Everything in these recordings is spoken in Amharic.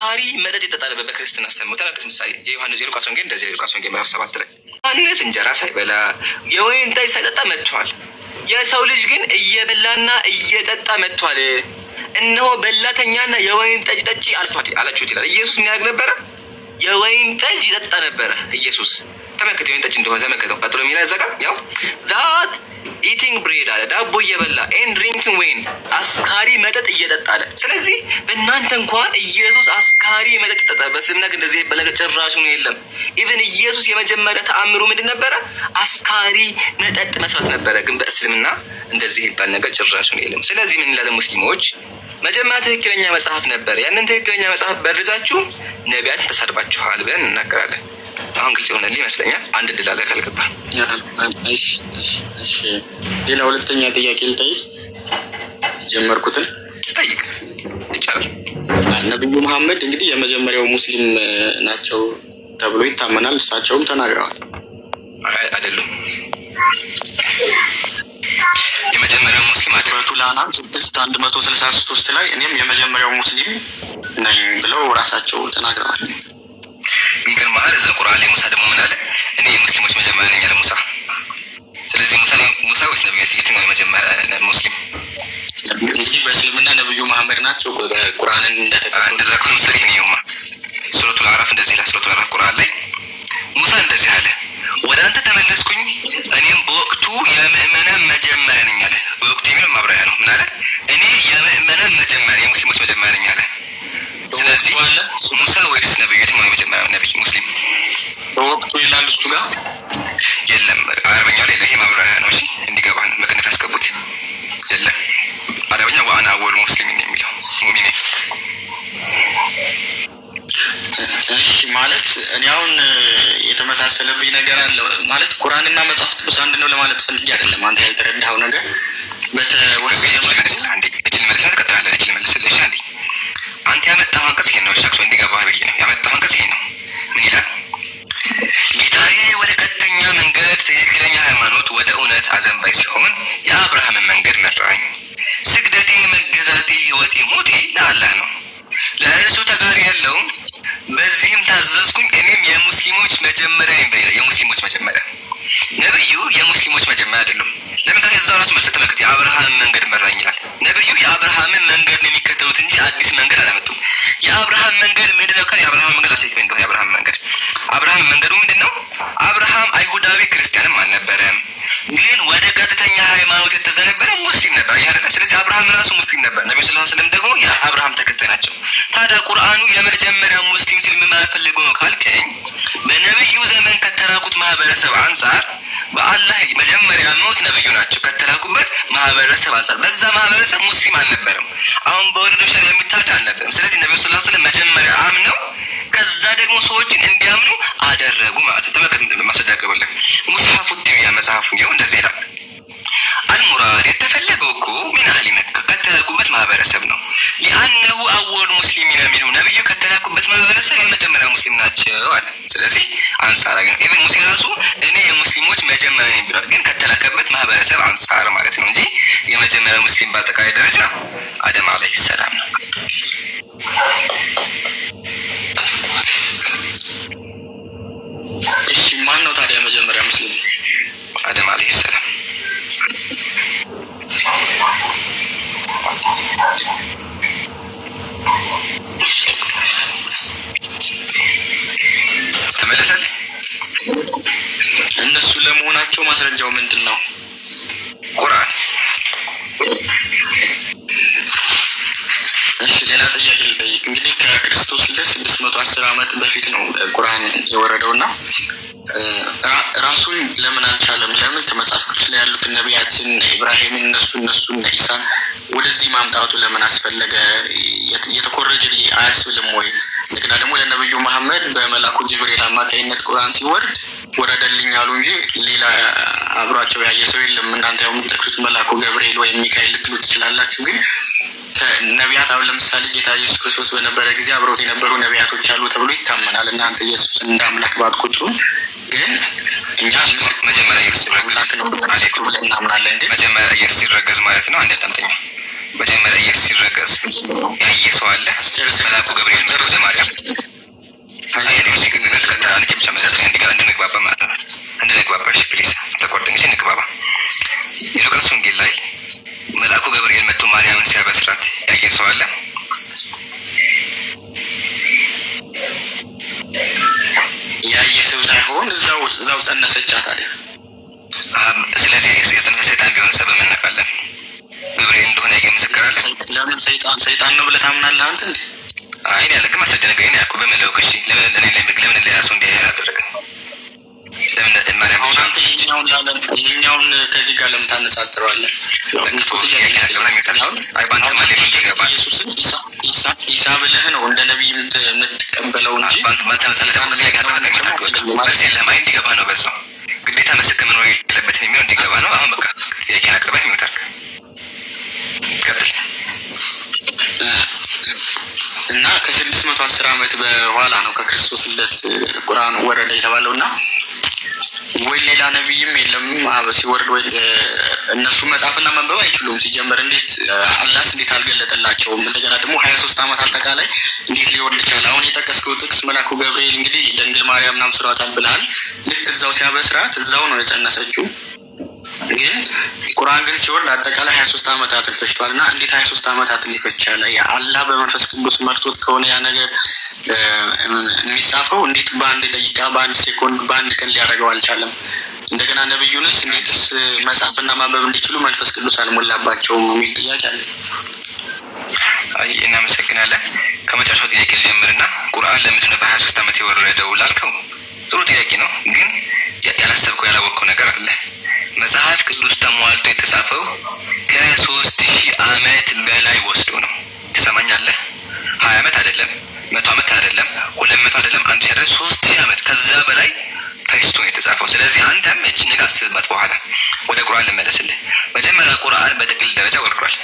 አስካሪ መጠጥ ይጠጣል በክርስትና አስተምሮ ተናገር። ምሳሌ የሉቃስ ወንጌል እንደዚህ የሉቃስ ወንጌል ምዕራፍ 7 ላይ ዮሐንስ እንጀራ ሳይበላ የወይን ጠጅ ሳይጠጣ መጥቷል። የሰው ልጅ ግን እየበላና እየጠጣ መጥቷል። እነሆ በላተኛና የወይን ጠጅ ጠጪ አላችሁት ይላል። ኢየሱስ ምን ያደርግ ነበረ? የወይን ጠጅ ይጠጣ ነበረ። ኢየሱስ ተመልከተ፣ የወይን ጠጅ እንደሆነ ተመልከተው። ቀጥሎ የሚለው ያዘጋ ያው ዳት ኢቲንግ ብሬድ አለ፣ ዳቦ እየበላ ኤንድ ድሪንኪንግ ወይን አስካሪ መጠጥ እየጠጣ አለ። ስለዚህ በእናንተ እንኳን ኢየሱስ አስካሪ መጠጥ ይጠጣ፣ በእስልምና ግን እንደዚህ በለገ ጭራሽ ነው የለም። ኢቭን ኢየሱስ የመጀመሪያ ተአምሩ ምንድን ነበረ? አስካሪ መጠጥ መስራት ነበረ። ግን በእስልምና እንደዚህ ይባል ነገር ጭራሽ ነው የለም። ስለዚህ ምን እንላለን ሙስሊሞች? መጀመሪያ ትክክለኛ መጽሐፍ ነበር። ያንን ትክክለኛ መጽሐፍ በርዛችሁ ነቢያትን ተሳድባችኋል ብለን እናገራለን። አሁን ግልጽ ይሆናል ይመስለኛል። አንድ ድል አለ ካልገባ። እሺ ሌላ ሁለተኛ ጥያቄ ልጠይቅ። ጀመርኩትን ጠይቅ ይቻላል። ነብዩ መሐመድ እንግዲህ የመጀመሪያው ሙስሊም ናቸው ተብሎ ይታመናል። እሳቸውም ተናግረዋል። አይደሉም። የመጀመሪያው ሙስሊም አድረቱ ላና 6163 ላይ እኔም የመጀመሪያው ሙስሊም ነኝ ብለው ራሳቸው ተናግረዋል። ይቅር ማለት እዛ ቁርአን ላይ ሙሳ ደግሞ ምን አለ? እኔ የሙስሊሞች መጀመሪያ ነኝ አለ ሙሳ። ስለዚህ ሙሳ ወይስ ነብዩ? የትኛው የመጀመሪያ ሙስሊም? እንግዲህ በእስልምና ነብዩ መሐመድ ናቸው። ቁርአንን እንደተቀበሉ እንደዛ ከሆነ ምሳሌ ነው ሱረቱል አዕራፍ እንደዚህ ይላል። ሱረቱል አዕራፍ ቁርአን ላይ ሙሳ እንደዚህ አለ፣ ወደ አንተ ተመለስኩኝ እኔም በወቅቱ የምእመናን መጀመሪያ ነኝ አለ። በወቅቱ የሚለው ማብራሪያ ነው። ምን አለ? እኔ የምእመናን መጀመሪያ የሙስሊሞች መጀመሪያ ነኝ አለ። ስለዚህ ሙሳ ወይስ ነብዩ? የትኛው የመጀመሪያ ነብይ ሙስሊም? በወቅቱ ይላል እሱ ጋር የለም። አረበኛው ላይ ይሄ ማብራሪያ ነው። እሺ እንዲገባን በቅንፍ ያስገቡት የለም። አረበኛ ወአና አወሉ ሙስሊሚን የሚለው ሙእሚን። እሺ ማለት እኔ አሁን የተመሳሰለብኝ ነገር አለ ማለት ቁርአንና መጽሐፍ ቅዱስ አንድ ነው ለማለት ፈልጌ አይደለም። አንተ ያልተረዳኸው ነገር በተወሰነ መልኩ አንዴ እቺን መልሰህ ትቀጥላለህ። እቺን መልስልሽ አንዴ አንተ ያመጣው አንቀጽ ይሄን ነው። ሻክሶ እንዲገባህ ብዬ ነው ያመጣው አንቀጽ ይሄን ነው። ምን ይላል? ጌታዬ ወደ ቀጥተኛ መንገድ ትክክለኛ ሃይማኖት ወደ እውነት አዘንባይ ሲሆን የአብርሃምን መንገድ መራኝ። ስግደቴ፣ መገዛቴ፣ ህይወቴ፣ ሞቴ ለአላህ ነው። ለእርሱ ተጋሪ ያለው በዚህም ታዘዝኩኝ። እኔም የሙስሊሞች መጀመሪያ ነኝ። የሙስሊሞች መጀመሪያ ነብዩ የሙስሊሞች መጀመሪያ አይደሉም። ለምን ከዛው ራሱ መልሰህ ተመልከት። የአብርሃምን መንገድ መራኝ ይላል። ነብዩ የአብርሃምን መንገድ ነው የሚከተሉት እንጂ አዲስ መንገድ አላመጡም። የአብርሃም መንገድ ምንድነው? የአብርሃም መንገድ አሰይክ እንደው የአብርሃም መንገዱ ምንድነው? አብርሃም አይሁዳዊ ክርስቲያንም አልነበረም፣ ግን ወደ ቀጥተኛ ሃይማኖት የተዘነበረ ሙስሊም ነበር አይደል? ስለዚህ አብርሃም ራሱ ሙስሊም ነበር። ነብዩ ሰለላሁ ዐለይሂ ወሰለም ደግሞ የአብርሃም ተከታይ ናቸው። ታዲያ ቁርአኑ የመጀመሪያ ሙስሊም ሲል ምን ማለት ፈልጎ ነው ካልከኝ፣ በነብዩ ዘመን ከተላኩት ማህበረሰብ አንፃር በአላህ መጀመሪያ ሞት ነብዩ ናቸው ከተላኩበት ማህበረሰብ አንፃር። በዛ ማህበረሰብ ሙስሊም አልነበረም። አሁን በወረደው ሸሪዓ የሚታወቅ አልነበረም። ስለዚህ ነብዩ ሰለላሁ ዐለይሂ ወሰለም መጀመሪያ አምነው ከዛ ደግሞ ሰዎችን እንዲያምኑ አደረጉ ማለት ነው። ተመልከት ማስደቀበለ ሙስሐፉ ተሚያ መጽሐፉ ነው እንደዚህ ይላል። አልሙራድ የተፈለገው እኮ ምን አህሊ መካ ከተላኩበት ማህበረሰብ ነው። ሊአነሁ አወሉ ሙስሊሚን የሚለው ነብዩ ከተላኩበት ማህበረሰብ የመጀመሪያ ሙስሊም ናቸው አለ። ስለዚህ አንሳር ግን ኢብን ሙሳ ራሱ እኔ የሙስሊሞች መጀመሪያ ነኝ ብሏል። ግን ከተላከበት ማህበረሰብ አንሳር ማለት ነው እንጂ የመጀመሪያ ሙስሊም በአጠቃላይ ደረጃ አደም አለይሂ ሰላም ነው። እሺ ማን ነው ታዲያ የመጀመሪያ ሙስሊም? አደም አለይሂ ሰላም። ተመለሰልህ? እነሱ ለመሆናቸው ማስረጃው ምንድን ነው? ቁርአን። እሺ ሌላ ጥያቄ ልጠይቅ። እንግዲህ ከክርስቶስ ልደት 610 ዓመት በፊት ነው ቁርአን የወረደውና ራሱን ለምን አልቻለም? ለምን ከመጽሐፍ ቅዱስ ላይ ያሉትን ነቢያትን ኢብራሂምን እነሱን ኢሳን ወደዚህ ማምጣቱ ለምን አስፈለገ? የተኮረጀ አያስብልም ወይ? እንደገና ደግሞ ለነብዩ መሐመድ በመላኩ ጅብሪል አማካይነት ቁርአን ሲወርድ ወረደልኝ አሉ እንጂ ሌላ አብሯቸው ያየ ሰው የለም። እናንተ የምትጠቅሱት መላኩ ገብርኤል ወይም ሚካኤል ልትሉ ትችላላችሁ። ግን ከነቢያት አሁን ለምሳሌ ጌታ ኢየሱስ ክርስቶስ በነበረ ጊዜ አብሮት የነበሩ ነቢያቶች አሉ ተብሎ ይታመናል። እናንተ ኢየሱስን እንደ አምላክ ባትቆጥሩ ግን እኛ መጀመሪያ ኢየሱስ ሲረገዝ ነው አለይኩም ብለን እናምናለን። ግን መጀመሪያ ኢየሱስ ሲረገዝ ማለት ነው አንድ ጠምጠኛ መጀመሪያ ኢየሱስ ሲረገዝ ያየ ሰው አለ? መልአኩ ገብርኤል መጥቶ ለማርያም እንድንግባባ ማለት ነው። እንድንግባባሽ ፕሊስ ተቆርጠንሽ እንግባባ። የሉቃስ ወንጌል ላይ መልአኩ ገብርኤል መጥቶ ማርያምን ሲያበስራት ያየ ሰው አለ? ያየ ሰው ሳይሆን እዛው ጸነሰቻት አለ። ስለዚህ የጸነሰ ሰይጣን ቢሆን ሰበብ እናውቃለን። ገብርኤል እንደሆነ ያየ ምስክር አለ? ለምን ሰይጣን ነው ብለህ ታምናለህ አንተ እንዴ? አይ ያለ ግን ማስረጃ ነገር ነው ያልኩህ። በመለወቅ እሺ፣ ለምን ሌላ ሰው እንዲህ ያደረገ? ለምን ማርያም አሁን አንተ ይሄኛውን ከዚህ ጋር ለምን ታነጻጽረዋለህ? ኢየሱስን ኢሳ ብለህ ነው እንደ ነብይ የምትቀበለው እንጂ እንዲገባ ነው። በዛው ግዴታ ምስክር መኖር የለበትም የሚለው እንዲገባ ነው። አሁን በቃ ጥያቄን አቅርበህ የሚወጣል ቀጥል። እና ከ610 ዓመት በኋላ ነው ከክርስቶስ ልደት ቁርአን ወረደ የተባለውና ወይ ሌላ ነብይም የለም ሲወርድ ወይ እነሱ መጻፍና መንበብ አይችሉም። ሲጀመር እንዴት አላህስ እንዴት አልገለጠላቸውም? እንደገና ደግሞ 23 ዓመት አጠቃላይ እንዴት ሊወርድ ይችላል? አሁን የጠቀስከው ጥቅስ መልአኩ ገብርኤል እንግዲህ ድንግል ማርያም አብስሯታል ብለሃል። ልክ እዛው ሲያበስራት እዛው ነው የጸነሰችው። ግን ቁርአን ግን ሲወርድ አጠቃላይ 23 ዓመታት ፈጅቷልና እንዴት 23 ዓመታት ሊፈጅ ይችላል? አላህ በመንፈስ ቅዱስ መርቶት ከሆነ ያ ነገር የሚጻፈው እንዴት በአንድ ደቂቃ፣ በአንድ ሴኮንድ፣ በአንድ ቀን ሊያደርገው አልቻለም? እንደገና ነብዩንስ እንዴት መጻፍና ማንበብ እንዲችሉ መንፈስ ቅዱስ አልሞላባቸውም የሚል ጥያቄ አለ። አይ እናመሰግናለን። ከመጨረሻው ጥያቄ ልጀምርና ቁርአን ለምንድን ነው በ23 ዓመት የወረደው ላልከው ጥሩ ጥያቄ ነው። ግን ያላሰብከው ያላወቅከው ነገር አለ። መጽሐፍ ቅዱስ ተሟልቶ የተጻፈው ከ3000 ዓመት በላይ ወስዶ ነው። ትሰማኛለህ? 20 ዓመት አይደለም፣ 100 ዓመት አይደለም፣ 200 አይደለም፣ 1000 አይደለም፣ 3000 ዓመት ከዛ በላይ ፈጅቶ ነው የተጻፈው። ስለዚህ አንተም እቺን ነገር አስብበት። በኋላ ወደ ቁርአን ልመለስልህ። መጀመሪያ ቁርአን በጥቅል ደረጃ ወርዷል።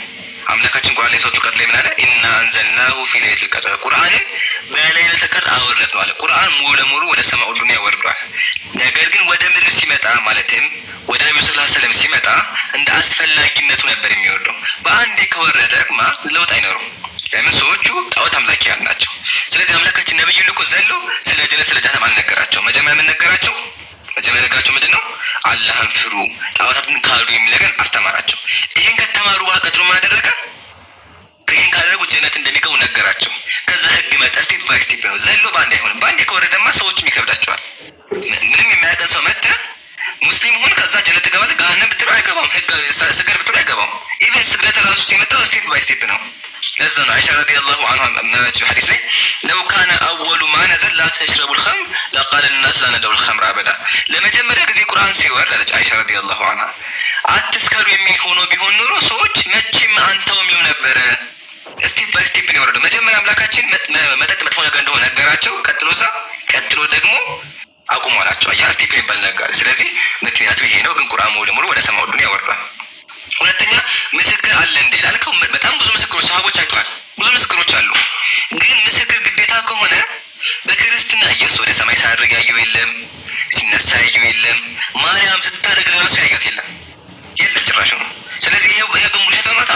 አምላካችን ቁርአን ላይ ሰው ተቀርጾ ይመናል ኢና አንዘልናሁ ፊ ለይለቱል ቀድር ቁርአንን በለይለቱል ቀድር አወረድነው አለ። ቁርአን ሙሉ ለሙሉ ወደ ሰማኡ ዱንያ ወርዷል። ነገር ግን ወደ ምድር ሲመጣ ማለትም ወደ ነብዩ ሰለላሁ ዐለይሂ ወሰለም ሲመጣ እንደ አስፈላጊነቱ ነበር የሚወርደው። በአንዴ ከወረደማ ለውጥ አይኖርም። ለምን? ሰዎቹ ጣዖት አምላኪያን ናቸው። ስለዚህ አምላካችን ነብዩን ልኮ ዘሎ ስለ ጀነት ስለ ጀሃነም አልነገራቸውም። መጀመሪያ ምን ነገራቸው? መጀመሪያ ነገራቸው ምንድነው? አላህን ፍሩ፣ ጣዖታትን ካዱ የሚል ነገር አስተማራቸው። ይሄን ከተማሩ በኋላ ቀጥሎ ምን አደረገ? ከይሄን ካደረጉ ጀነት እንደሚገቡ ነገራቸው። ከዛ ህግ መጣ። ስቴፕ ባይ ስቴፕ ነው። ዘሎ ባንዴ አይሆንም። ባንዴ ከወረደማ ሰዎችም ይከብዳቸዋል። ምንም የሚያውቅ ሰው መጣ ሙስሊም ሆነ ከዛ ጀነት ትገባለህ፣ ገሃነም ብትለው አይገባም፣ ህግ ስገድ ብትለው አይገባም። ኢቨን ስግደት ራሱ የመጣው ስቴፕ ባይ ስቴፕ ነው። ለዛ ነው አይሻ ረዲየላሁ ዐንሃ ማለችው ሐዲስ ላይ ለው ካነ አወሉ ማ ነዘል ላ ተሽረቡል ኸምር ለቃለ الناس لا ندعو الخمر ابدا። ለመጀመሪያ ጊዜ ቁርአን ሲወርድ አለች አይሻ ረዲየላሁ ዐንሃ አትስከሩ የሚል ሆኖ ቢሆን ኖሮ ሰዎች መቼም አንተውም ይሉ ነበር። ስቴፕ ባይ ስቴፕ ነው የወረደው። መጀመሪያ አምላካችን መጠጥ መጥፎ ነገር እንደሆነ ነገራቸው። ቀጥሎ ደግሞ አቁሙ አላቸው። ያ ስቴፕ ይባል ነገር። ስለዚህ ምክንያቱ ይሄ ነው። ግን ቁርአን ሙሉ ለሙሉ ወደ ሰማው ዱንያ ወርዷል። ሁለተኛ ምስክር አለ እንዴ ላልከው በጣም ብዙ ምስክሮች ሰሃቦች አይተዋል። ብዙ ምስክሮች አሉ። ግን ምስክር ግዴታ ከሆነ በክርስትና ኢየሱስ ወደ ሰማይ ሳያርግ ያየው የለም፣ ሲነሳ ያየው የለም፣ ማርያም ስታረግ ራሱ ያየው የለም ጭራሽ ነው። ስለዚህ ይሄ በሙሉ ሸተማት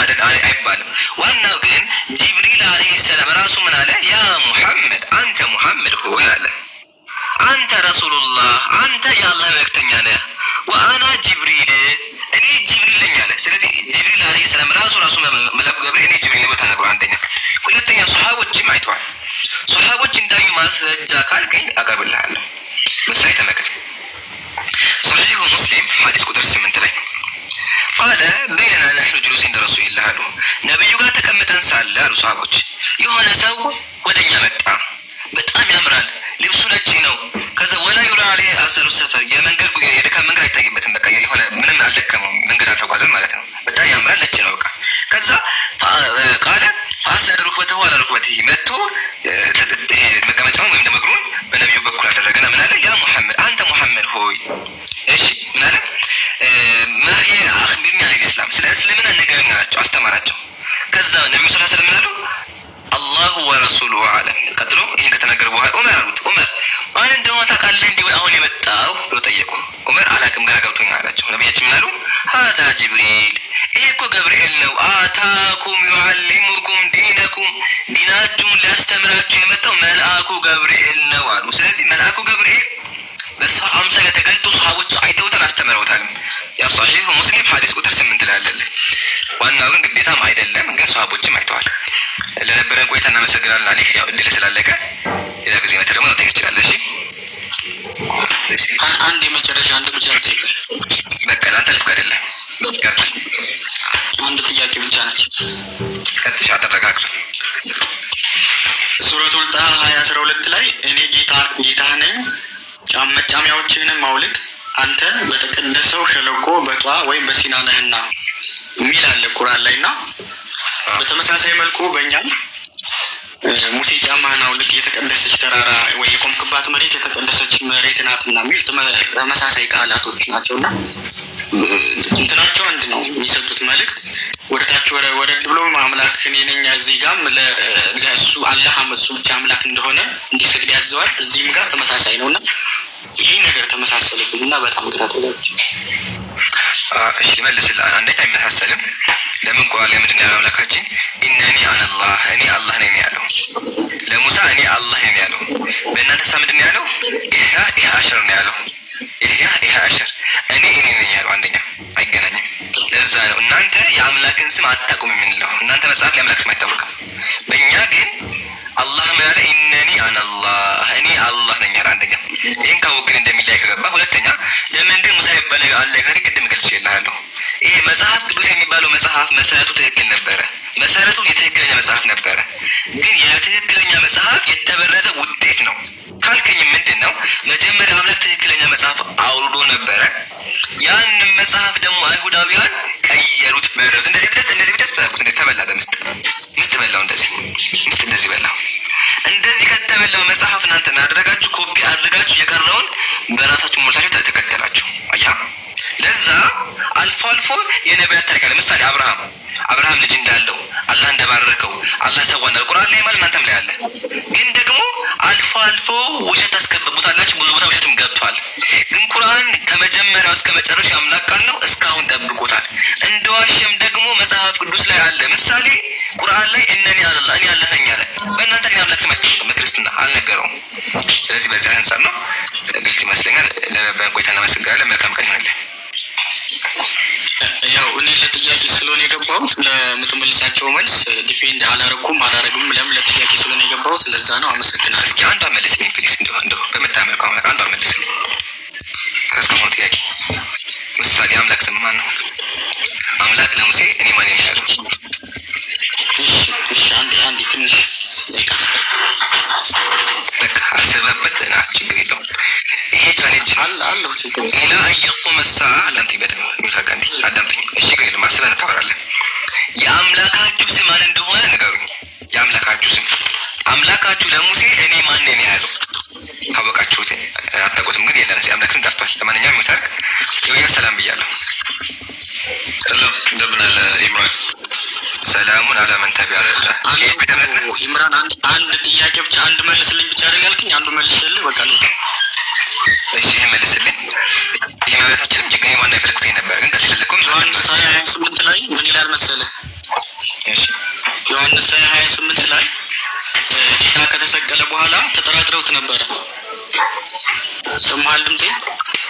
አይባልም። ዋናው ግን ጅብሪል አለይሂ ሰላም ራሱ ምን አለ? ያ ሙሐመድ አንተ ሙሐመድ ሆይ አለ አንተ ረሱሉላህ አንተ የአላህ መልእክተኛ ነህ። ወአና ጅብሪል እኔ ጅብሪል ነኝ አለ። ስለዚህ ጅብሪል አለይሂ ሰላም ራሱ መልአኩ ገብርኤል እኔ ጅብሪል ነኝ ተናግሯል። አንደኛ። ሁለተኛ ሱሐቦችም አይተዋል። ሱሐቦች እንዳዩ ማስረጃ ካልከኝ አቀርብልሃለሁ። ምሳሌ ተመልከት። ሶሒህ ሙስሊም ሐዲስ ቁጥር 8 ላይ ቃለ በይነና ነሕኑ ጁሉስ እንደ ረሱሊላህ አሉ። ነብዩ ጋር ተቀምጠን ሳለ አሉ ሱሐቦች የሆነ ሰው ወደኛ መጣ። በጣም ያምራል፣ ልብሱ ነጭ ነው። ከዛ ወላ ዩራ አለይሂ አሰሩ ሰፈር የድካም መንገድ አይታይበትም። በቃ የሆነ ምንም አልደከመውም፣ መንገድ አልተጓዘም ማለት ነው። በጣም ያምራል፣ ነጭ ነው። በቃ ከዛ ቃለ አሰሩ ሩክበተሁ አለ ሩክበተሁ መጥቶ ይሄ መቀመጫውን ወይም ደግሞ እግሩን በነብዩ በኩል አደረገና ምን አለ? ያ ሙሐመድ አንተ ሙሐመድ ሆይ እሺ ምን አለ? ማሂ አኽቢርኒ አን ኢስላም ስለ እስልምና ንገረኝ አላቸው፣ አስተማራቸው። ከዛ ነብዩ ሰለላሁ ዐለይሂ ወሰለም ምን አሉ? አላሁ ወረሱሉሁ አለም። ቀጥሎ ይሄን ከተናገረ በኋላ ዑመር አሉት፣ ዑመር ማን እንደሆነ ታውቃለህ እንዴ አሁን የመጣው ብሎ ጠየቁ። ዑመር አላውቅም ገና ገብቶኛል አላቸው። ነብያችን ምን አሉ? ሃዳ ጅብሪል ይሄ እኮ ገብርኤል ነው። አታኩም ዩዓሊሙኩም ዲነኩም፣ ዲናችሁን ሊያስተምራችሁ የመጣው መልአኩ ገብርኤል ነው አሉ። ስለዚህ መልአኩ ገብርኤል በሰው አምሳል ተገልጦ ሰሃቦች አይተውታል፣ አስተምረውታል። ያው ሷሂህ ሙስሊም ሐዲስ ቁጥር 8 ላይ አለ። ዋናው ግን ግዴታም አይደለም፣ ግን ሰሃቦችም አይተዋል። ለነበረን ቆይታ እናመሰግናለን። አሊፍ ያው እድል ስላለቀ ሌላ ጊዜ መተህ ደግሞ መጠየቅ ትችላለህ። እሺ አንድ የመጨረሻ አንድ ብቻ ጠይቅ። በቃ አንተ ልፍቅ አይደለም። አንድ ጥያቄ ብቻ ነች። ከትሽ አተረጋግጥ። ሱረቱል ጣሃ 20:12 ላይ እኔ ጌታ ነኝ መጫሚያዎችህንም አውልቅ አንተ በተቀደሰው ሸለቆ በጧ ወይም በሲና ነህና የሚል አለ ቁርአን ላይ እና በተመሳሳይ መልኩ በእኛም ሙሴ ጫማህን አውልቅ የተቀደሰች ተራራ ወይ የቆምክባት መሬት የተቀደሰች መሬት ናትና የሚል ተመሳሳይ ቃላቶች ናቸውና እንትናቸው አንድ ነው። የሚሰጡት መልእክት ወደታች ወረድ ብሎ አምላክ እኔ ነኝ እዚህ ጋርም ለእሱ አላህ እሱ ብቻ አምላክ እንደሆነ እንዲሰግድ ያዘዋል። እዚህም ጋር ተመሳሳይ ነውና ይሄ ነገር ተመሳሰለብኝና በጣም ግራ ተጋብቼ። እሺ መልስልህ። አንደኛ አይመሳሰልም። ለምን ቁርአን ላይ ምንድን ነው ያለው? አምላካችን ኢነኒ አነላህ እኔ አላህ ነኝ ያለው። ለሙሳ እኔ አላህ ነኝ ያለው። በእናንተሳ ምንድን ነው ያለው? ኢህ አሸር ነው ያለው። ኢህ አሸር እኔ ነኝ ያለው። አንደኛ አይገናኝም። ለዛ ነው እናንተ የአምላክን ስም አታውቁም የምንለው። እናንተ መጽሐፍ ላይ አምላክ ስም አይታወቅም። በእኛ ግን አላህ ምን ያለ ኢነኒ አነላህ እኔ አላህ ነኝ ያለ። አንደኛ ይሄን ካወቅን እንደሚላይ ከገባ፣ ሁለተኛ ለምንድን ሙሳ ይባላል አለ ጋር ቅድም ገልጬልሃለሁ። ይሄ መጽሐፍ ቅዱስ የሚባለው መጽሐፍ መሰረቱ ትክክል ነበረ። መሰረቱ የትክክለኛ መጽሐፍ ነበረ። ግን የትክክለኛ መጽሐፍ የተበረዘ ውጤት ነው ካልከኝ ምንድን ነው? መጀመሪያ አምላክ ትክክለኛ መጽሐፍ አውርዶ ነበረ። ያንን መጽሐፍ ደግሞ አይሁዳውያን ቀየሩት፣ በረዙ። እንደዚህ ብደስ ተጠቁት። እንደዚህ ተበላ፣ በምስጥ በላው። እንደዚህ በላው። እንደዚህ ከተበላው መጽሐፍ እናንተ አድርጋችሁ ኮፒ አድርጋችሁ የቀረውን በራሳችሁ ሞልታችሁ ተከተላችሁ። አያ ለዛ አልፎ አልፎ የነቢያት ታሪክ አለ። ምሳሌ አብርሃም ልጅ እንዳለው አላህ እንደባረከው አላህ ሰዋና ቁርአን ላይ ማለት እናንተም ላይ አለ። ግን ደግሞ አልፎ አልፎ ውሸት አስከብቡታላችሁ። ብዙ ቦታ ውሸትም ገብቷል። ግን ቁርአን ከመጀመሪያው እስከ መጨረሻው አምላክ ቃል ነው፣ እስካሁን ጠብቆታል። እንደዋሸም ደግሞ መጽሐፍ ቅዱስ ላይ አለ። ምሳሌ ቁርአን ላይ እነኒ አላህ እኔ አላህ ነኝ አለ። በእናንተ ግን አምላክ ስም በክርስትና አልነገረውም። ስለዚህ በዚህ አንፃር ነው ግልጽ ይመስለኛል። ለነበረን ቆይታ እናመሰግናለን። መልካም ቀን ይሁንልህ። ያው እኔ ለጥያቄ ስለሆነ የገባሁት ለምትመልሳቸው መልስ ዲፌንድ አላረኩም አላረግም ለምን ለጥያቄ ስለሆነ የገባሁት ለዛ ነው። አመሰግናለሁ። እስኪ አንዷ መልስልኝ ፕሊስ። እንደው በመታመር ከሆነ አንዷ መልስልኝ። ከስከሆነ ጥያቄ ምሳሌ አምላክ ስም ማን ነው? አምላክ ለሙሴ እኔ ማን ነኝ ያለው? እሺ አንዴ ትንሽ ደቂቃ በቃ አስበህበት ና፣ ችግር የለውም። ይሄ ቻሌንጅ አለው ችግር ኢላ አየቁም ሰዓ ለምት ይበደም ይታቀንዲ አዳምጠኝ። እሺ ግን የለም አስበህ ታወራለህ። የአምላካችሁ ስም ማን እንደሆነ ንገሩኝ። የአምላካችሁ ስም አምላካችሁ ለሙሴ እኔ ማን ነኝ ያለው ታወቃችሁት? አታውቁትም? ግን የለም አምላክ ስም ጠፍቷል። ለማንኛውም ይታርቅ ይወያ ሰላም ብያለሁ። ሰላም እንደምን አለ ኢምራን? ሰላሙን አላ መን ተቢዐ ኢምራን አንድ ጥያቄ ብቻ አንድ መልስልኝ ብቻ አይደል ያልከኝ? አንዱ መልስልኝ በቃ ነው። እሺ መልስልኝ። ይሄ ማለታችንም ጅግኝ ዋና የፈለኩት ነበር፣ ግን ተልልኩም ዮሐንስ 28 ላይ ምን ይላል መሰለህ? እሺ ዮሐንስ 28 ላይ ጌታ ከተሰቀለ በኋላ ተጠራጥረውት ነበረ። ሰማሃል ድምጼ?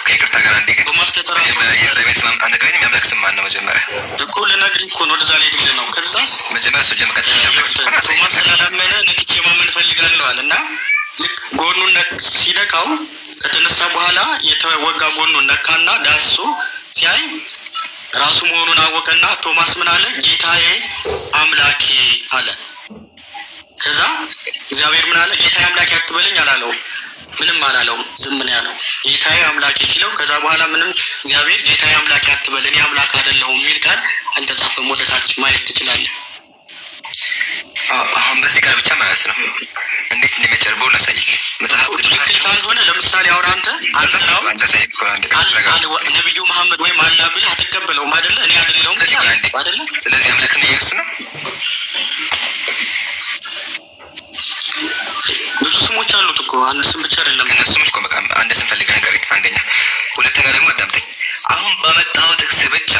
ከይቅርታ ጋር አንዴ ግን በማስተጠራ የዘመን ስም አንደገኝ የሚያምለክ ስም ማን ነው? መጀመሪያ እኮ ልነግርህ እኮ ነው። ወደዛ ላይ ልጅ ነው። ከዛስ መጀመሪያ ሰው ጀመረ ከዛ ስላላመነ ነክቼ ማመን ፈልጋለሁ አለና ልክ ጎኑን ሲነካው ከተነሳ በኋላ የተወጋ ጎኑን ነካና ዳሶ ሲያይ ራሱ መሆኑን አወቀና ቶማስ ምን አለ? ጌታዬ አምላኬ አለ። ከዛ እግዚአብሔር ምን አለ? ጌታዬ አምላኬ አትበለኝ አላለው። ምንም አላለውም። ዝም ነው ያለው። ጌታዬ አምላኬ ሲለው ከዛ በኋላ ምንም እግዚአብሔር ጌታዬ አምላኬ አትበል እኔ አምላክ አይደለሁም የሚል ቃል አልተጻፈም። ወደታች ማየት ትችላለህ። አሁን በዚህ ቃል ብቻ ማለት ነው እንዴት እንደሚጨርበው ላሳይክ። መጽሐፍ ቅዱስ ካልሆነ ለምሳሌ አሁን አንተ አልተሳው ላሳይክ ነብዩ መሐመድ ወይም አላህ ብለህ አትቀበለውም አይደለ? እኔ አይደለሁም አይደለ? ስለዚህ አምላክ ነው ኢየሱስ ነው። ብዙ ስሞች አሉት እኮ አንድ ስም ብቻ አይደለም። እነሱ ስሞች እኮ በቃ አንድ ስም ፈልገህ ንገረኝ። አንደኛ። ሁለተኛ ደግሞ አዳምጠኝ። አሁን በመጣው ጥቅስ ብቻ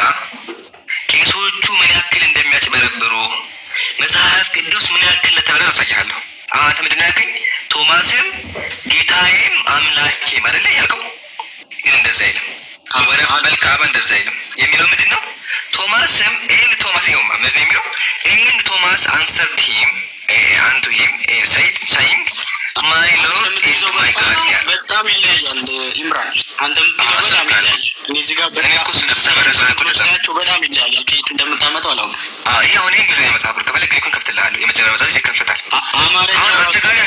ቄሶቹ ምን ያክል እንደሚያጭበረብሩ መጽሐፍ ቅዱስ ምን ያክል ለተበረዘ አሳያለሁ። አንተ ምንድን ነው ያልከኝ? ቶማስም ጌታዬም አምላኬም አይደለ ያልከው? ግን እንደዛ አይልም። መልካም እንደዛ አይልም። የሚለው ምንድን ነው? ቶማስም ይሄን ቶማስ ይኸውማ ምንድን ነው የሚለው? ይሄን ቶማስ አንሰርድ ሂም አንቱ ሂም ሳይንግ ማይ ሎርድ ኢዝ ማይ ጋድ ያ በጣም ይለያል። ኢምራን አንተ ምትለው በጣም ይለያል። እዚህ ጋር በጣም ይለያል። ከየት እንደምታመጣው አላውቅም። ይሄ አሁን እንግሊዝኛ መጽሐፍ ነው። ከፈለክ ሊኩን ከፍትልሃለሁ። የመጀመሪያው መጽሐፍ ይከፍታል። አማርኛ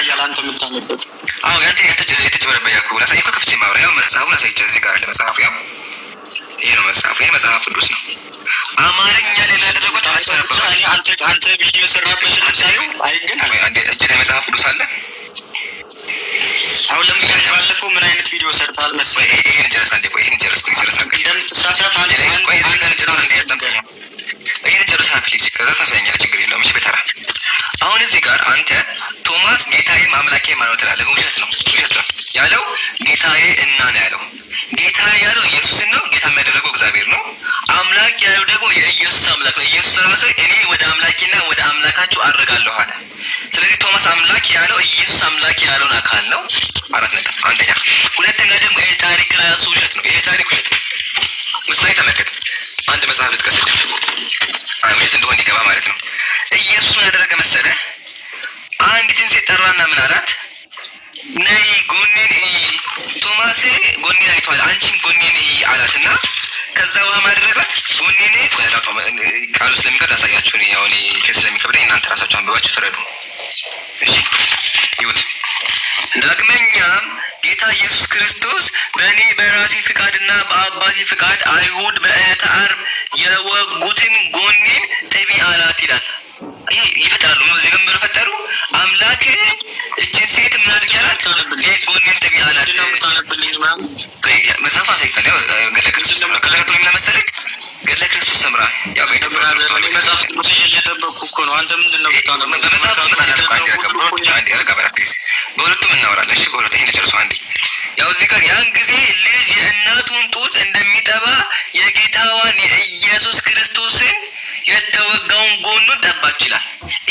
ያለ አንተ የምታነበት ያንተ የተጨበረበያኩ ላሳይኮ ከፍቼ ማውሪያ መጽሐፉን አሳይቼ እዚህ ጋር አለ መጽሐፉ። ያው ይሄ ነው መጽሐፉ። ይሄ መጽሐፍ ቅዱስ ነው። አማርኛ ሌላ ያደረጉት አንተ ቪዲዮ ሰራበት ሳይው አይገናኝ። እጅ ላይ መጽሐፍ ቅዱስ አለ። አሁን ለምሳሌ ባለፈው ምን አይነት ቪዲዮ ሰርታል መሰለኝ? ይሄን ጨርስ አንዴ ቆይ፣ ይሄን ጨርስ ፕሊዝ። እንደምትሳሳት አንዴ ቆይ፣ ይሄን ጨርስ ፕሊዝ። ከዛ ታሳየኛለህ፣ ችግር የለውም። እሺ በተራ አሁን እዚህ ጋር አንተ ቶማስ ጌታዬም አምላኬም ማለት ትላለህ። ውሸት ነው፣ ውሸት ነው ያለው ጌታዬ እና ነው ያለው። ጌታዬ ያለው ኢየሱስን ነው። ጌታ የሚያደርገው እግዚአብሔር ነው። አምላክ ያለው ደግሞ የኢየሱስ አምላክ ነው። ኢየሱስ ራሱ እኔ ወደ አምላኬና ወደ አምላካችሁ አድርጋለሁ አለ። ስለዚህ ቶማስ አምላክ ያለው ኢየሱስ አምላክ ያለውን አካል ነው። 4 ነጥብ። አንደኛ። ሁለተኛ ደግሞ ይሄ ታሪክ ራሱ ውሸት ነው። ይሄ ታሪክ ውሸት ነው። ምሳሌ ተመልከት። አንድ መጽሐፍ ልጥቀስልህ፣ ውሸት እንደሆነ ይገባ ማለት ነው። ኢየሱስ ምን ያደረገ መሰለህ? አንዲትን ሴት ጠራና ምን አላት? ነይ ጎኔን ቶማስ ጎኔን አይቷል፣ አንቺም ጎኔን አላትና ከዛ ውሃ ማድረጋት ጎኔን ቃሉ ስለሚከብድ አሳያችሁ። ያው እኔ ስለሚከብደኝ እናንተ ራሳችሁ አንብባችሁ ፍረዱ። እሺ ይሁት። ዳግመኛም ጌታ ኢየሱስ ክርስቶስ በእኔ በራሴ ፍቃድና በአባቴ ፍቃድ አይሁድ በዕለተ ዓርብ የወጉትን ጎኔን ጥቢ አላት ይላል። ይፈጥራሉ ነው እዚህ ገንበር ፈጠሩ። አምላክ እችን ሴት ምን አድርጋላት? ጎኔን ጥቢ አላት ነው ታነብልኝ ማለት መጽሐፍ አሳይፈለ ገለ ክርስቶስ ሰምራ ከለከቱ ምን መሰለክ ገለ ክርስቶስ ሰምራ ያው መጽሐፍ ቅዱስ እየጠበቅኩ እኮ ነው። አንተ ምንድነው ብታነብ? በመጽሐፍ ቅዱስ አንዴ ረጋ በራፊስ በሁለቱም እናወራለን። እሺ በሁለቱ ይሄን ጨርሰው አንዴ ያው እዚህ ጋር ያን ጊዜ ልጅ የእናቱን ጡት እንደሚጠባ የጌታዋን የኢየሱስ ክርስቶስን የተወጋውን ጎኑን ጠባች ይላል።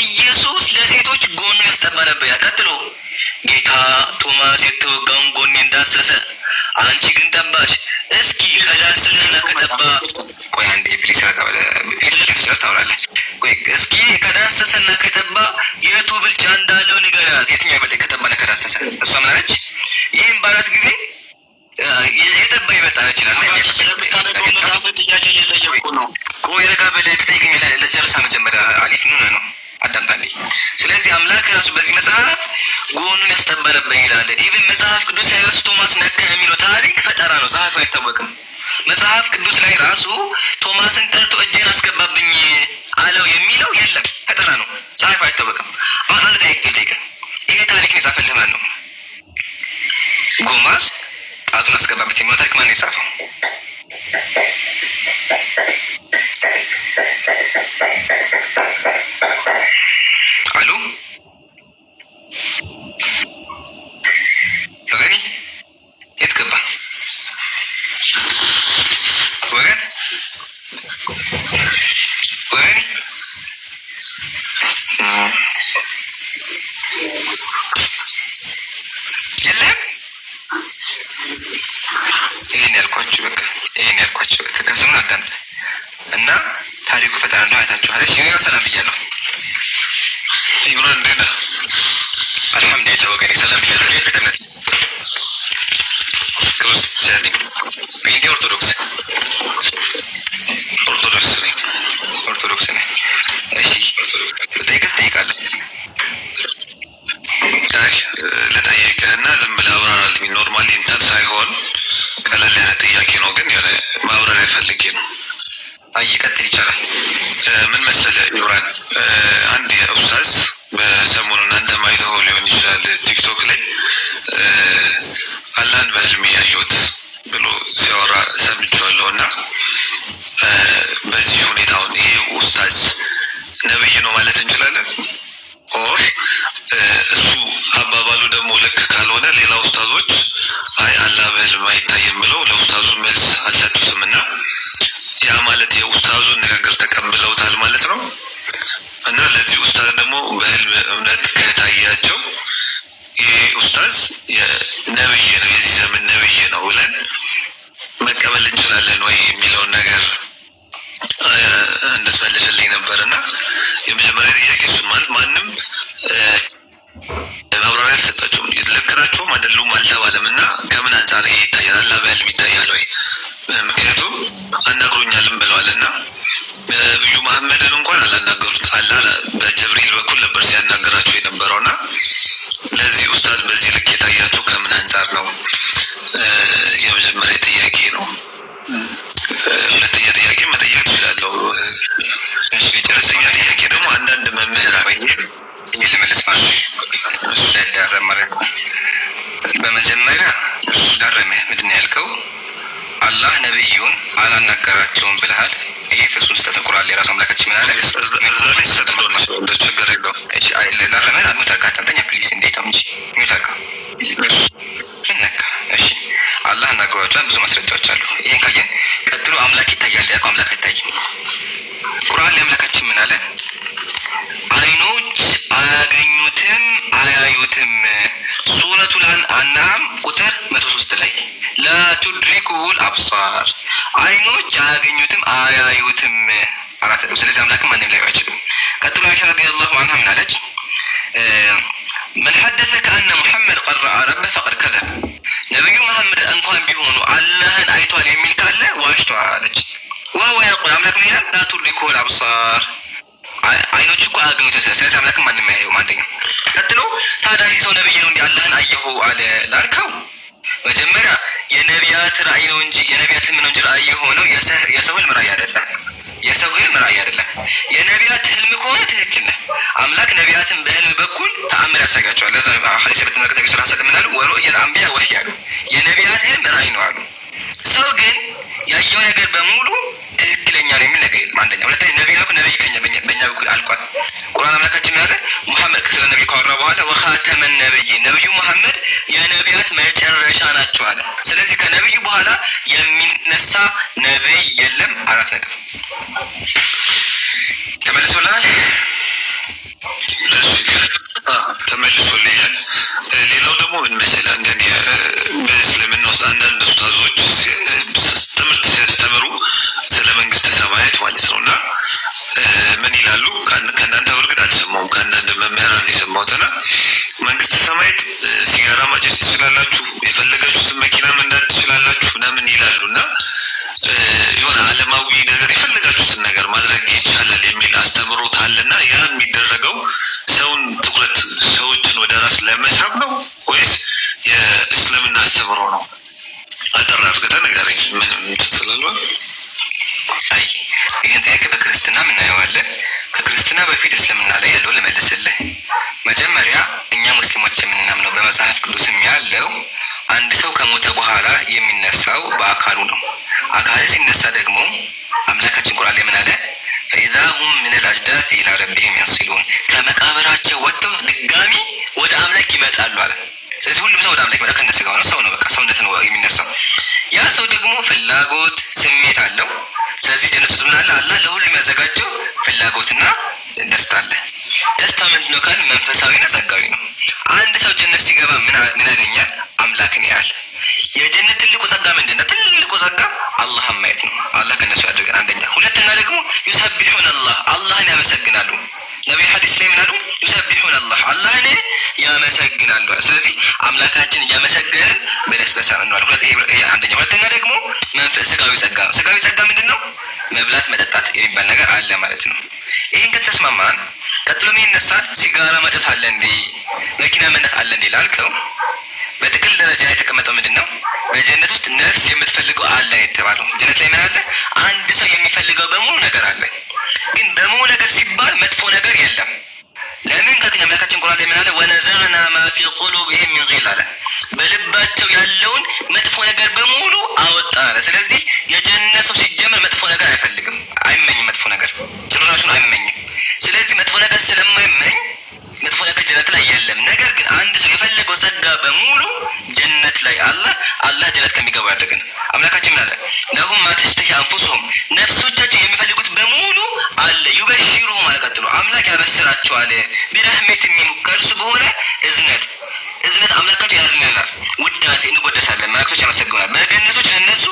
ኢየሱስ ለሴቶች ጎኑን ያስጠባ ነበር። ቀጥሎ ጌታ ቶማስ የተወጋውን ጎኔን ዳሰሰ፣ አንቺ ግን ጠባሽ። እስኪ ከዳሰሰና ከጠባ ቆይ አንዴ ፕሊስ ረጋ በለ ፊት ታወራለህ። ቆይ እስኪ ከዳሰሰና ከጠባ የቱ ብልጫ እንዳለው ንገራት። የትኛው ይበልጥ ከጠባና ከዳሰሰ? እሷ ምን አለች? ይህም ባላት ጊዜ የጠባ ይበልጣል ይችላል። ስለምታነበው መጽሐፍ ጥያቄ እየጠየቁ ነው። ቆይ ረጋ በለ ትጠይቀኛለህ። ለጨርሳ መጀመሪያ አሊፍ ነው አዳምጣልኝ። ስለዚህ አምላክ ራሱ በዚህ መጽሐፍ ጎኑን ያስጠባ ነበር ይላል። ኢቭን መጽሐፍ ቅዱስ ላይ ራሱ ቶማስ ነካ የሚለው ታሪክ ፈጠራ ነው። ጸሐፊው አይታወቅም። መጽሐፍ ቅዱስ ላይ ራሱ ቶማስን ጠርቶ እጄን አስገባብኝ አለው የሚለው የለም፣ ፈጠራ ነው። ጸሐፊው አይታወቅም። አሁን አንድ ጠይቅ፣ ይሄ ታሪክ ነው የጻፈልህ ማን ነው? ጎማስ ጣቱን አስገባበት የሚለው ታሪክ ማን ነው የጻፈው? አሉ ወገኔ የት ገባ ወገን? ወገኔ የለም። ይሄን ያልኳችሁ በቃ ይሄን ያልኳችሁ ከስሙን አዳምጥ እና ታሪኩ ፈጣን ነው። አይታችኋል። እሺ ያው ሰላም ብያለሁ። ይብራን እንደና አልሐምዱሊላህ ወገኔ ሰላም ብያለሁ። የፍጥነት ክርስቲያን ቢንዲ ኦርቶዶክስ ነኝ። እሺ ትጠይቃለህ? አይ ለጠየቅህና ዝም ብለህ አብራራልኝ። ኖርማሊ እንትን ሳይሆን ቀለል ያለ ጥያቄ ነው፣ ግን የሆነ ማብራሪያ ፈልጌ ነው። አይ ቀጥል ይቻላል። ምን መሰለህ ኢብራን፣ አንድ ኡስታዝ በሰሞኑን አንተ ማይተው ሊሆን ይችላል ቲክቶክ ላይ አላህን በህልሜ ያየሁት ብሎ ሲያወራ ሰምቼዋለሁ። እና በዚህ ሁኔታውን ይሄ ኡስታዝ ነብይ ነው ማለት እንችላለን? ኦር እሱ አባባሉ ደግሞ ልክ ካልሆነ ሌላ ኡስታዞች አይ አላህ በህልም አይታየም ብለው ለኡስታዙ መልስ አልሰጡትም። እና ያ ማለት ማለት የኡስታዙን ንግግር ተቀብለውታል ማለት ነው። እና ለዚህ ኡስታዝ ደግሞ በህልም እውነት ከታያቸው ይሄ ኡስታዝ ነብይ ነው፣ የዚህ ዘመን ነብይ ነው ብለን መቀበል እንችላለን ወይ የሚለውን ነገር እንድትመልስልኝ ነበርና የመጀመሪያ ጥያቄ እሱ ማለት ማንም ማብራሪያ አልሰጣቸውም። ልክ ናቸውም አይደሉም አልተባለም እና ከምን አንጻር ይሄ ይታያል? አላህ በህልም ይታያል ወይ? ምክንያቱም አናግሮኛልም ብለዋል እና ነብዩ መሐመድን እንኳን አላናገሩት። አላህ በጅብሪል በኩል ነበር ሲያናገራቸው የነበረውና ለዚህ ኡስታዝ በዚህ ልክ የታያቸው ከምን አንጻር ነው? የመጀመሪያ ጥያቄ ነው። ሁለተኛ ጥያቄ መጠየቅ ትችላለሁ። እሺ የጨረሰኛ ጥያቄ ደግሞ አንዳንድ መምህራን ይሄ ልመልስ ማለት ዳረም ማለት በመጀመሪያ ዳረመ ምንድን ነው ያልከው? አላህ ነብዩን አላናገራቸውም ብለሃል። ይሄ ፍጹም ስህተት ነው። ቁርአን ላይ ራሱ አምላካችን ምን አለ? እዛ ላይ ስህተት ነው እንደ ችግር የለውም። እሺ ዳረመ አሙታካ አንተኛ ፕሊስ እንዴት ነው እንጂ ሙታካ እሺ አላህ አናግሯቸዋል። ብዙ ማስረጃዎች አሉ። ይሄን ካየን ቀጥሎ አምላክ ይታያል። ያው አምላክ አይታይም። ቁርአን ላይ አምላካችን ምን አለ? አይኖች አያገኙትም አያዩትም። ሱረቱል አንዓም ቁጥር 103 ላይ ላ ቱድሪኩል አብሳር፣ አይኖች አያገኙትም አያዩትም አራት ነው። ስለዚህ አምላክ ማንም ላይ አይችልም። ቀጥሎ አይሻ ረዲየላሁ ዐንሃ ምን አለች? من حدثك أن محمد قرأ ربه فقد كذب። ነብዩ መሐመድ እንኳን ቢሆኑ አላህን አይቷል የሚል ካለ ዋሽቷል አለች። ወህወ የቁል አምላክ ምን ይላል? ላ ቱድሪኩል አብሳር፣ አይኖች እኮ አያገኙትም። ስለዚህ አምላክ ማንም ያየው አንደኛ። ቀጥሎ ታዲያ ይህ ሰው ነብይ ነው እንዴ አላህን አየሁ አለ ላልከው፣ መጀመሪያ የነቢያት ራእይ ነው እንጂ የነቢያት ህልም ነው እንጂ ራእይ የሆነው የሰው ህልም ራእይ አይደለም። የሰው ህልም ራእይ አይደለም። የነቢያት ህልም ከሆነ ትክክል ነህ። አምላክ ነቢያትን በህልም በኩል ተአምር ያሳያቸዋል። ለዛ ሐዲስ በተመለከተ ነብዩ ሰለላሁ ዐለይሂ ወሰለም ምናሉ? ወሩእየል አንቢያ ወህይ አሉ። የነቢያት ህልም ራእይ ነው አሉ። ሰው ግን ያየው ነገር በሙሉ ትክክለኛ ነው የሚል ነገር የለም። አንደኛ። ሁለተኛ ነብይ ነው ነብይ ከኛ በእኛ በኩል አልቋል። ቁርአን አምላካችን ያለ ሙሐመድ ከስለ ነብይ ካወራ በኋላ ወኻተመ ነብይ፣ ነብዩ ሙሐመድ የነቢያት መጨረሻ ናቸው አለ። ስለዚህ ከነብዩ በኋላ የሚነሳ ነብይ የለም። አራት ነጥብ ተመልሶልሃል? ተመልሶልኛል። ሌላው ደግሞ ምን መሰለህ አንዳንዴ በእስልምና ውስጥ አንዳንድ ኡስታዞች ትምህርት ሲያስተምሩ ስለ መንግስተ ሰማያት ማለት ነው እና ምን ይላሉ? ከእናንተ በእርግጥ አልሰማሁም፣ ከአንዳንድ መምህራን የሰማሁትና መንግስተ ሰማያት ሲጋራ ማጨስ ትችላላችሁ፣ የፈለጋችሁትን መኪና መንዳት ትችላላችሁ ምናምን ይላሉ እና የሆነ ዓለማዊ ነገር የፈለጋችሁትን ነገር ማድረግ ይቻላል የሚል አስተምሮት አለና ያ የሚደረገው ሰውን ትኩረት ሰዎችን ወደ ራስ ለመሳብ ነው ወይስ የእስልምና አስተምሮ ነው? አጠር አድርገህ ንገረኝ። ምንም ትስላልባ? አይ ይሄን ጥያቄ በክርስትና እናየዋለን። ከክርስትና በፊት እስልምና ላይ ያለው ልመልስልህ። መጀመሪያ እኛ ሙስሊሞች የምናምነው በመጽሐፍ ቅዱስም ያለው አንድ ሰው ከሞተ በኋላ የሚነሳው በአካሉ ነው። አካል ሲነሳ ደግሞ አምላካችን ቁርአን ላይ ምን አለ? ፈኢዛ ሁም ሚነል አጅዳት ኢላ ረቢሂም የንሲሉን፣ ከመቃብራቸው ወጥተው ድጋሚ ወደ አምላክ ይመጣሉ አለ። ስለዚህ ሁሉም ሰው ወደ አምላክ ይመጣ ከነስጋው ነው፣ ሰው ነው፣ በቃ ሰውነት ነው የሚነሳው። ያ ሰው ደግሞ ፍላጎት ስሜት አለው። ስለዚህ ጀነት ውስጥ ምን አለ? አላህ ለሁሉም ያዘጋጀው ፍላጎትና ደስታ አለ። ደስታ ምንድን ነው ካልን መንፈሳዊና ጸጋዊ ነው። አንድ ሰው ጀነት ሲገባ ምን ያገኛል? አምላክን ያያል። የጀነት ትልቁ ጸጋ ምንድን ነው? ትልቁ ጸጋ አላህን ማየት ነው። አላህ ከነሱ ያድርገን አንደኛ። ሁለተኛ ደግሞ ዩሰቢሑን አላህን ያመሰግናሉ። ነብዩ ሐዲስ ላይ ምን አሉ? ዩሰቢሑን አላህን ያመሰግናሉ። ስለዚህ አምላካችን እያመሰገንን በደስታ እንዋል። ይሄ አንደኛ። ሁለተኛ ደግሞ ስጋዊ ጸጋ ነው። ስጋዊ ጸጋ ምንድን ነው? መብላት መጠጣት የሚባል ነገር አለ ማለት ነው። ይሄን ከተስማማን ቀጥሎ ምን ይነሳል? ሲጋራ ማጨስ አለ እንዴ? መኪና መንዳት አለ እንዴ ላልከው በጥቅል ደረጃ የተቀመጠው ምንድን ነው? በጀነት ውስጥ ነፍስ የምትፈልገው አለ የተባለው። ጀነት ላይ ምን አለ? አንድ ሰው የሚፈልገው በሙሉ ነገር አለ። ግን በሙሉ ነገር ሲባል መጥፎ ነገር የለም። ለምን ከተኛ አምላካችን ቁርአን ላይ ምን አለ? ወነዘዕና ማ ፊ ቁሉቢሂም ሚን ጊል አለ። በልባቸው ያለውን መጥፎ ነገር በሙሉ አወጣ አለ። ስለዚህ የጀነት ሰው ሲጀመር መጥፎ ነገር አይፈልግም፣ አይመኝም። መጥፎ ነገር ጭራሹን አይመኝም። ስለዚህ መጥፎ ነገር ስለማይመኝ መጥፎ ነገር ጀነት ላይ የለም። ነገር ግን አንድ ሰው የፈለገው ጸጋ በሙሉ ጀነት ላይ አላህ ጀነት ከሚገቡ ያደርገን። አምላካችን ምን አለ? ለሁም ማ ተሽተሂ አንፉሱሁም ነፍሶቻቸው የሚፈልጉት በሙሉ አለ። ዩበሽሩሁም ማለት ቀጥሎ አምላክ ያበስራቸዋል። ቢረህመት ሚንሁ ከእርሱ በሆነ እዝነት አምላካችን ያዝናናል። ውዳሴ እንወደሳለን፣ መላእክቶች ያመሰግናል። በገነቶች ለነሱ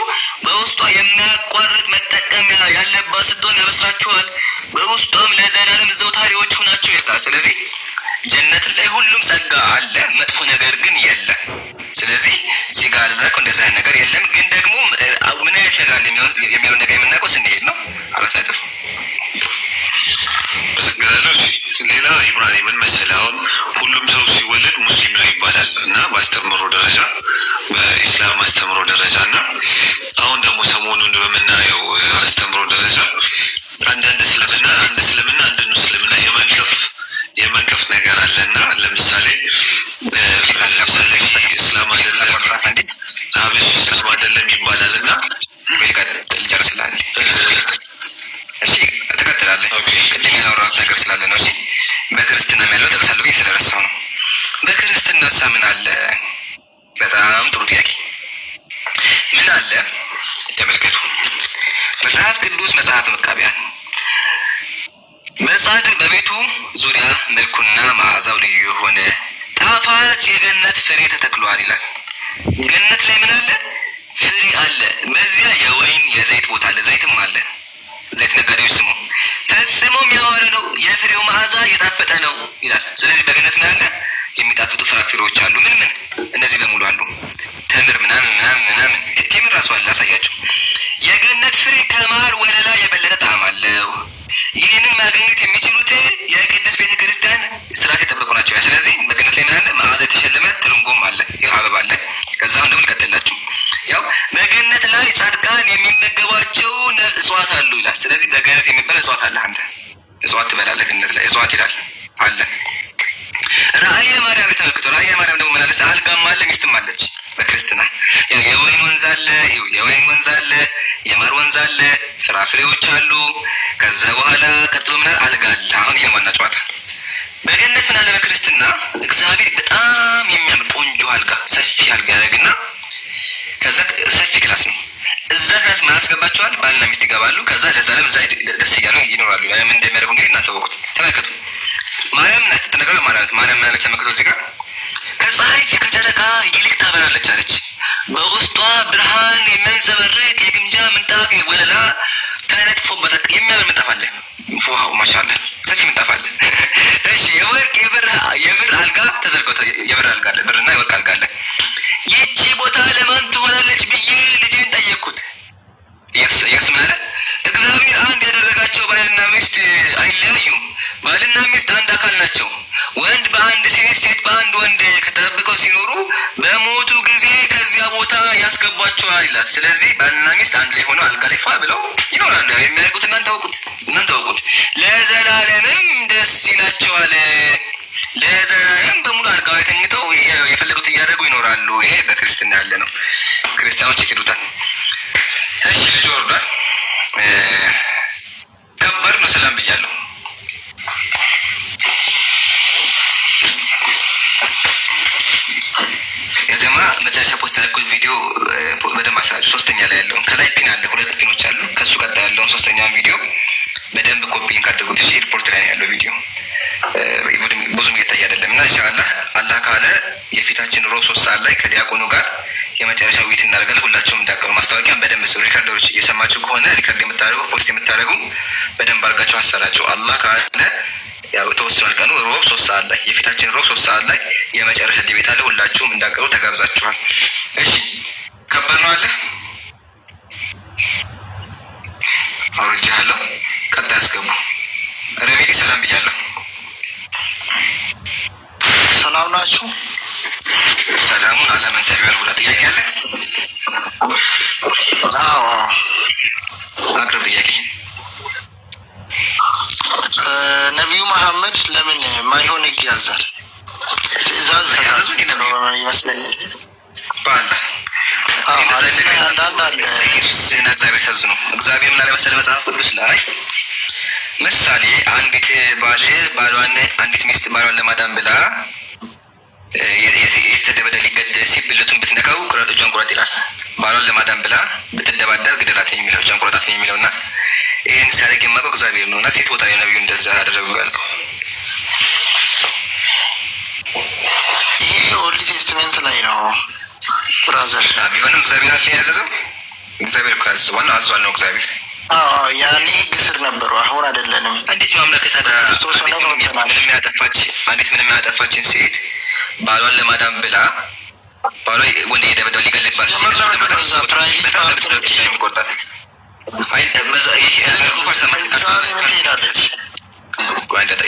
በውስጧ የማያቋርጥ መጠቀሚያ ያለባት ስትሆን ያበስራቸዋል። በውስጧም ለዘላለም ዘውታሪዎች ሆናቸው ይላል። ስለዚህ ጀነት ላይ ሁሉም ጸጋ አለ፣ መጥፎ ነገር ግን የለም። ስለዚህ ሲጋር ላይ እንደዛ ነገር የለም። ግን ደግሞ ምን አይነት ነገር የሚለው ነገር የምናውቀው ስንሄድ ነው። አራት ነጥብ መስገራለሁ። ሌላ ኢብራሂም ምን መሰለህ፣ አሁን ሁሉም ሰው ሲወለድ ሙስሊም ነው ይባላል እና በአስተምሮ ደረጃ በኢስላም አስተምሮ ደረጃ እና አሁን ደግሞ ሰሞኑን በምናየው አስተምሮ ደረጃ አንዳንድ እስልምና አንድ ሙስሊምና የመንቀፍ ነገር አለና ለምሳሌ እስላም አይደለም አብሽ እስላም አይደለም ይባላልና ልጨርስልሃል። እሺ ተከተላለህ። ቅድም ያወራሁት ነገር ስላለ ነው። እሺ በክርስትና ያለው ጠቅሳለሁ ብዬ ስለረሳው ነው። በክርስትና ምን አለ? በጣም ጥሩ ጥያቄ። ምን አለ? ተመልከቱ። መጽሐፍ ቅዱስ መጽሐፍ መቃቢያን በጻድቅ በቤቱ ዙሪያ መልኩና መዓዛው ልዩ የሆነ ጣፋጭ የገነት ፍሬ ተተክሏል ይላል። ገነት ላይ ምን አለ? ፍሬ አለ። በዚያ የወይን የዘይት ቦታ አለ። ዘይትም አለ። ዘይት ነጋዴዎች ስሙ ፈጽሞም ያማረ ነው፣ የፍሬው መዓዛ የጣፈጠ ነው ይላል። ስለዚህ በገነት ምን አለ? የሚጣፍጡ ፍራፍሬዎች አሉ። ምን እነዚህ በሙሉ አሉ። ተምር ምናምን ቴምር ራሱ አለ። ላሳያችሁ። የገነት ፍሬ ከማር ወለላ የበለጠ ጣዕም አለው። ይህንን ማግኘት የሚችሉት የቅድስት ቤተክርስቲያን ስርዓት የጠበቁ ናቸው። ስለዚህ በገነት ላይ ምን አለ? መዓዛ የተሸለመ ትርንጎም አለ። ይህ አበባ አለ። ከዛ አሁን ደግሞ ልቀጥላችሁ። ያው በገነት ላይ ጻድቃን የሚመገቧቸው እጽዋት አሉ ይላል። ስለዚህ በገነት የሚበላ እጽዋት አለ። አንተ እጽዋት ትበላለህ ገነት ላይ እጽዋት ይላል አለ። ራእየ ማርያም ተመልክቶ ራእየ ማርያም ደግሞ መላለስ አልጋም አለ፣ ሚስትም አለች። በክርስትና የወይን ወንዝ አለ፣ የማር ወንዝ አለ፣ ፍራፍሬዎች አሉ። ከዛ በኋላ ቀጥሎ ምን አልጋ አለ። አሁን ይሄ ዋና ጨዋታ። በገነት ምን አለ? በክርስትና እግዚአብሔር በጣም የሚያምር ቆንጆ አልጋ፣ ሰፊ አልጋ ያደርግና ከዛ ሰፊ ክላስ ነው። እዛ ክላስ ማን ያስገባቸዋል? ባልና ሚስት ይገባሉ። ከዛ ለዘላለም እዛ ደስ እያሉ ይኖራሉ። ምን እንደሚያደርጉ እንግዲህ እናንተ ወቁት፣ ተመልከቱ። ማርያም ናት ተነግሯል። ማርያም ማለት ተመልከቱ እዚህ ጋር ከፀሐይ ከጨረቃ ይልቅ ታበራለች አለች። በውስጧ ብርሃን የሚያንጸባርቅ የግምጃ ምንጣፍ ወለላ ተነጥፎበታል። የሚያምር ምንጣፍ አለ። ዋው ማሻአላ ሰፊ ምንጣፍ አለ። እሺ የወርቅ የብር አልጋ ተዘርግቶ የብር አልጋ አለ። ብርና የወርቅ አልጋ አለ። ይህቺ ቦታ ለማን ትሆናለች ብዬ ልጄን ጠየቅኩት። ኢየሱስ ምን አለ? እግዚአብሔር አንድ ያደረጋቸው ባልና ሚስት አይለያዩም። ባልና ሚስት አንድ አካል ናቸው። ወንድ በአንድ ሴት፣ ሴት በአንድ ወንድ ከተጠብቀው ሲኖሩ በሞቱ ጊዜ ከዚያ ቦታ ያስገቧቸዋል ይላል። ስለዚህ ባልና ሚስት አንድ ላይ ሆነው አልጋ ላይ ፏ ብለው ይኖራሉ። የሚያደርጉት እናንተ ወቁት። ለዘላለምም ደስ ይላቸዋል። ለዘላለም በሙሉ አልጋው ተኝተው የፈለጉት እያደረጉ ይኖራሉ። ይሄ በክርስትና ያለ ነው። ክርስቲያኖች ይክዱታል። እሺ ልጅ ወርዷል። ከባድ ነው። ሰላም ብያለሁ። የጀማ መጨረሻ ፖስት ያደረኩት ቪዲዮ በደንብ አሳያችሁ። ሶስተኛ ላይ ያለውን ከላይ ፒን አለ፣ 2 ፒኖች አሉ። ከሱ ቀጣይ ያለውን ሶስተኛውን ቪዲዮ በደንብ ኮፒ ካደረጉት እሺ። ሪፖርት ላይ ያለው ቪዲዮ ብዙም እየታየ አይደለም እና ኢንሻአላህ አላህ ካለ የፊታችን ሮብ 3 ሰዓት ላይ ከዲያቆኑ ጋር የመጨረሻ ውይይት እናደርጋለን። ሁላችሁም እንዳቀሩ ማስታወቂያ በደንብ ሰው ሪከርደሮች እየሰማችሁ ከሆነ ሪከርድ የምታደርጉ ፖስት የምታደርጉ በደንብ አድርጋችሁ አሰራችሁ። አላህ ካለ ያው ተወስኗል ቀኑ ሮብ 3 ሰዓት ላይ የፊታችን ሮብ 3 ሰዓት ላይ የመጨረሻ ዲቤት አለ። ሁላችሁም እንዳቀሩ ተጋብዛችኋል። እሺ ከባድ ነው አለ አውርጃለሁ። ቀጣይ አስገቡ። ረሜዲ ሰላም ብያለሁ። ሰላም ናችሁ? ሰላሙን አለመን ተቢያል ሁላ ጥያቄ አለ? አዎ አቅርብ ጥያቄ። ነቢዩ መሐመድ ለምን ማይሆን ህግ ያዛል? ትእዛዝ ይመስለኛል። ባላ አንዳንድ አለ ኢየሱስና እግዚአብሔር ያሳዝኑ። እግዚአብሔር ምን አለ መሰለህ መጽሐፍ ቅዱስ ላይ ምሳሌ አንዲት አንዲት ሚስት ባሏን ለማዳን ብላ የተደበደ ሊገደል ሲብልቱን ብትነካው ቁረጥ ይላል። ባሏን ለማዳን ብላ ብትደባደብ ግደላት የሚለው ጨንቁረጣት የሚለው እና ይህን ሲያደርግ የማውቀው እግዚአብሔር ነው። እና ሴት ቦታ ነብዩ እንደዛ ያደረጉ ያልከው ይሄ ኦልድ ቴስትመንት ላይ ነው ብራዘር። ቢሆንም እግዚአብሔር አለ ያዘዘው። እግዚአብሔር እኮ ያዘዘው ዋናው አዟል ነው እግዚአብሔር። ያኔ ህግ ስር ነበሩ፣ አሁን አይደለንም። እንዴት ማምለክ ክርስቶስ ነው ምንም ያጠፋችን ሴት ባሏን ለማዳን ብላ ባሏ ወንድ የደበደበ ሊገልጽባት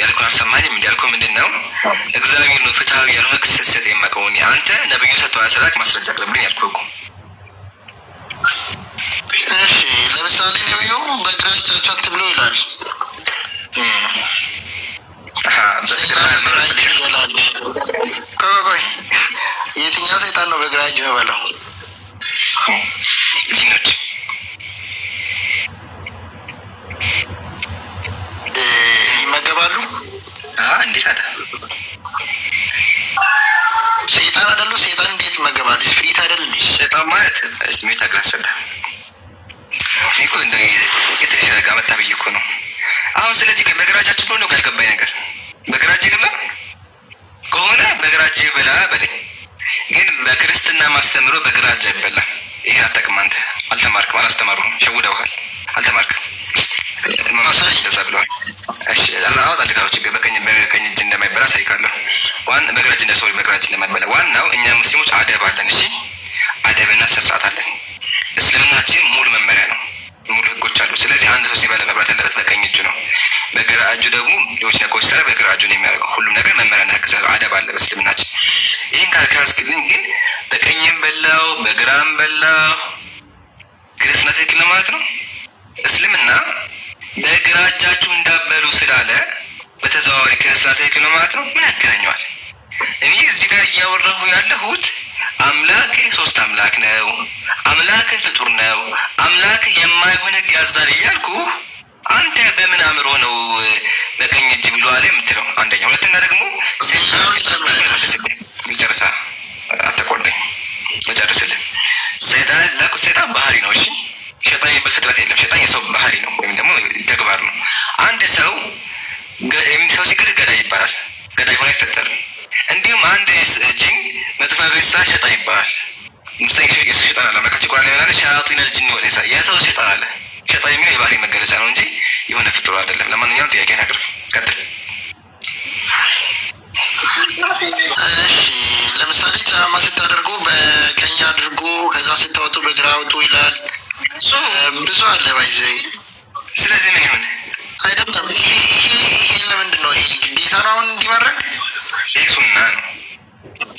ያልኩህ አልሰማኝም። ያልኩህ ምንድን ነው? እግዚአብሔር ነው ፍትሃዊ ያልሆነ ክስ ስትሰጥ የማውቀው እኔ። አንተ ነብዩ ሰጥተዋል ስላልክ ማስረጃ አቅርብልኝ ያልኩህ እኮ። እሺ ለምሳሌ ነብዩ በግራ እጃቸው አትብሎ ይላል። ቆይ የትኛው ሰይጣን ነው በግራ እጅ የሚበላው? ጂኖች ይመገባሉ። እንዴት አለ ሰይጣን አይደሉ? ሰይጣን እንዴት ይመገባል? ስፒሪት አይደል እንዴ? ሰይጣን ማለት ሜታ ግላሰዳ እኮ እንደ የተሻለ መጣ ብዬ እኮ ነው አሁን። ስለዚህ በግራጃችሁ ብሎ ነው ያልገባኝ ነገር። በግራጅ ግባ ከሆነ በግራጅ ብላ በለኝ። ግን በክርስትና ማስተምሮ በግራጅ አይበላም። ይሄ አታውቅም አንተ፣ አልተማርክም፣ አላስተማሩህም፣ ሸውደውሃል፣ አልተማርክም። ማሳጅ እንደዛ ብለዋል። እሺ አላውጣልካው ችግር በቀኝ እጅ እንደማይበላ ሳይካለሁ በግራ እጅ በግራ እጅ እንደማይበላ ዋናው እኛ ሙስሊሞች አደብ አለን። እሺ አደብና ስርዓት አለን። እስልምናችን ሙሉ መመሪያ ነው፣ ሙሉ ህጎች አሉ። ስለዚህ አንድ ሰው ሲበላ መብላት ያለበት በቀኝ እጁ ነው። በግራ እጁ ደግሞ ሌሎች ነገሮች ሲሰራ በግራ እጁ ነው የሚያደርገው። ሁሉም ነገር መመሪያና ህግ ስላለው አደብ አለ በእስልምናችን። ይህን ካስክልኝ ግን በቀኝም በላው በግራም በላው ክርስትና ትክክል ነው ማለት ነው። እስልምና በግራ እጃችሁ እንዳበሉ ስላለ በተዘዋዋሪ ክርስትና ትክክል ነው ማለት ነው። ምን ያገናኘዋል? እኔ እዚህ ጋር እያወራሁ ያለሁት አምላክ ሶስት አምላክ ነው፣ አምላክ ፍጡር ነው፣ አምላክ የማይሆን ህግ ያዛል እያልኩ አንተ በምን አምሮ ነው በቀኝ እጅ ብሎ አለ የምትለው? አንደኛ። ሁለተኛ ደግሞ ልጨርሳ አተቆርጠኝ ልጨርስልህ። ሰይጣን ባህሪ ነው። እሺ ሸይጣን የሚባል ፍጥረት የለም። ሸይጣን የሰው ባህሪ ነው ወይም ደግሞ ተግባር ነው። አንድ ሰው ሲገድል ገዳይ ይባላል። ገዳይ ሆኖ አይፈጠርም። እንዲሁም አንድ ጂን መጥፎ ነገር ሲሰራ ሸይጣን ይባላል። ምሳሌ የሰው ሸይጣን አለ። አምላካችን ቁርአን ላይ ያለ ሸያጢነል ጂን ወለይሳ የሰው ሸይጣን አለ። ሸይጣን የሚለው የባህሪ መገለጫ ነው እንጂ የሆነ ፍጡር አይደለም። ለማንኛውም ጥያቄ ነገር ቀጥል። እሺ ለምሳሌ ጫማ ስታደርጉ በቀኝ አድርጉ፣ ከዛ ስታወጡ በግራ አውጡ ይላል። ብዙ አለ ባይዘይ። ስለዚህ ምን ይሁን አይደለም። ይሄ ለምንድን ነው? ይሄ ግዴታ ነው አሁን እንዲመረግ? ይህ ሱና ነው።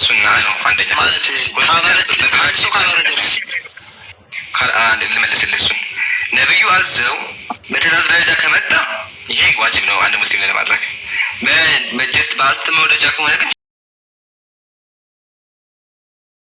ሱና ነው አንደኛ ማለት ልመልስልህ። እሱን ነብዩ አዘው በትእዛዝ ደረጃ ከመጣ ይሄ ዋጅብ ነው አንድ ሙስሊም ለማድረግ። በጀስት በአስተምህሮ ደረጃ ከሆነ ግን